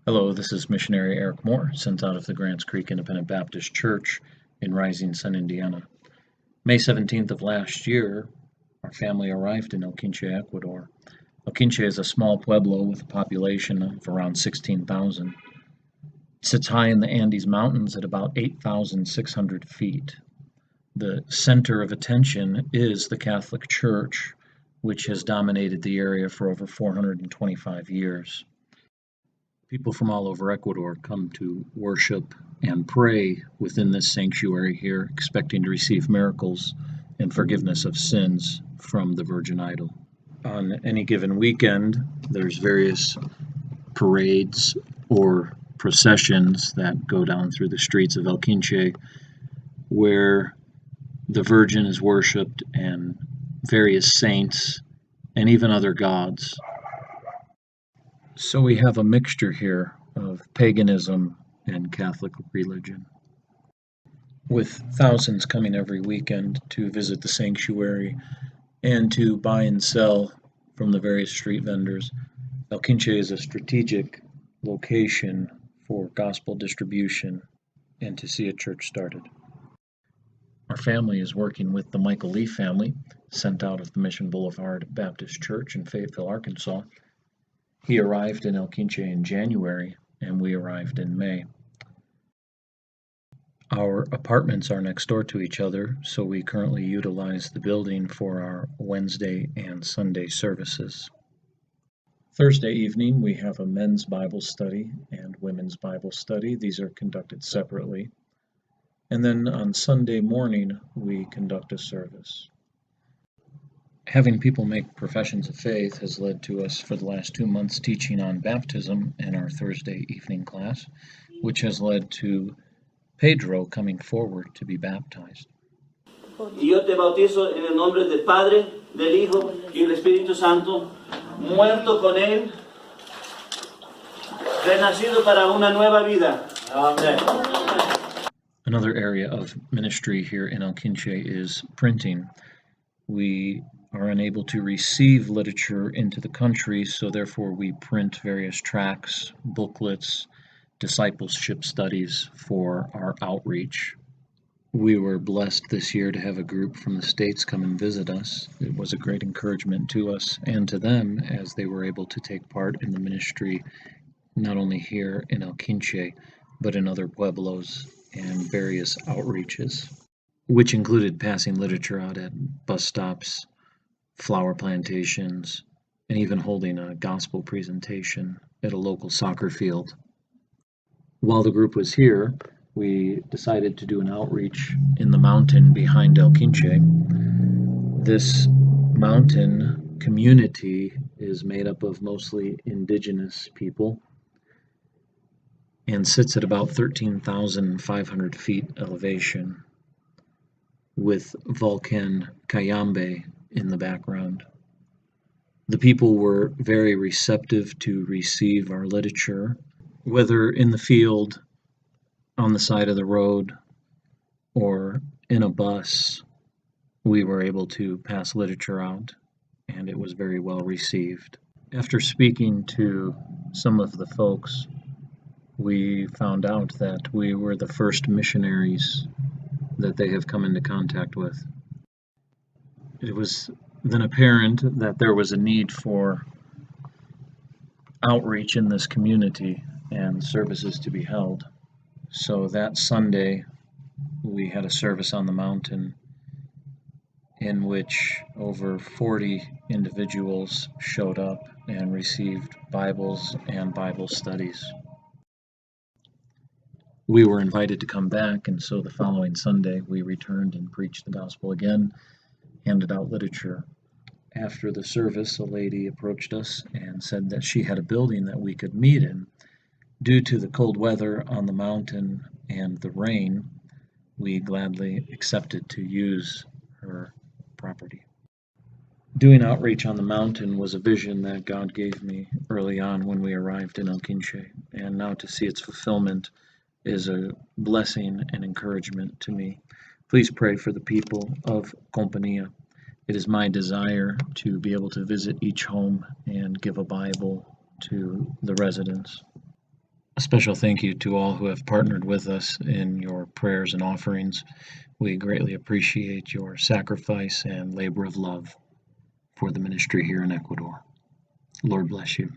Hello, this is missionary Eric Moore, sent out of the Grants Creek Independent Baptist Church in Rising Sun, Indiana. May 17th of last year, our family arrived in El Quinche, Ecuador. El Quinche is a small pueblo with a population of around 16,000. It sits high in the Andes Mountains at about 8,600 feet. The center of attention is the Catholic Church, which has dominated the area for over 425 years. People from all over Ecuador come to worship and pray within this sanctuary here, expecting to receive miracles and forgiveness of sins from the Virgin Idol. On any given weekend, there's various parades or processions that go down through the streets of El Quinche where the Virgin is worshipped and various saints and even other gods. So we have a mixture here of paganism and Catholic religion, with thousands coming every weekend to visit the sanctuary and to buy and sell from the various street vendors. El Quinche is a strategic location for gospel distribution and to see a church started. Our family is working with the Michael Lee family, sent out of the Mission Boulevard Baptist Church in Fayetteville, Arkansas. He arrived in El Quinche in January, and we arrived in May. Our apartments are next door to each other, so we currently utilize the building for our Wednesday and Sunday services. Thursday evening, we have a men's Bible study and women's Bible study. These are conducted separately. And then on Sunday morning, we conduct a service. Having people make professions of faith has led to us for the last 2 months teaching on baptism in our Thursday evening class, which has led to Pedro coming forward to be baptized. Y yo te bautizo en el nombre del Padre, del Hijo y del Espíritu Santo, muerto con Él, renacido para una nueva vida. Amen. Another area of ministry here in El Quinche is printing. We are unable to receive literature into the country, so therefore we print various tracts, booklets, discipleship studies for our outreach. We were blessed this year to have a group from the States come and visit us. It was a great encouragement to us and to them as they were able to take part in the ministry not only here in El Quinche, but in other pueblos and various outreaches, which included passing literature out at bus stops, flower plantations, and even holding a gospel presentation at a local soccer field. While the group was here, we decided to do an outreach in the mountain behind El Quinche. This mountain community is made up of mostly indigenous people and sits at about 13,500 feet elevation, with Volcan Cayambe in the background. The people were very receptive to receive our literature, whether in the field, on the side of the road, or in a bus. We were able to pass literature out, and it was very well received. After speaking to some of the folks, we found out that we were the first missionaries that they have come into contact with. It was then apparent that there was a need for outreach in this community and services to be held. So that Sunday, we had a service on the mountain in which over 40 individuals showed up and received Bibles and Bible studies. We were invited to come back, and so the following Sunday we returned and preached the gospel again, handed out literature. After the service, a lady approached us and said that she had a building that we could meet in. Due to the cold weather on the mountain and the rain, we gladly accepted to use her property. Doing outreach on the mountain was a vision that God gave me early on when we arrived in El Quinche, and now to see its fulfillment is a blessing and encouragement to me. Please pray for the people of Compañía. It is my desire to be able to visit each home and give a Bible to the residents. A special thank you to all who have partnered with us in your prayers and offerings. We greatly appreciate your sacrifice and labor of love for the ministry here in Ecuador. Lord bless you.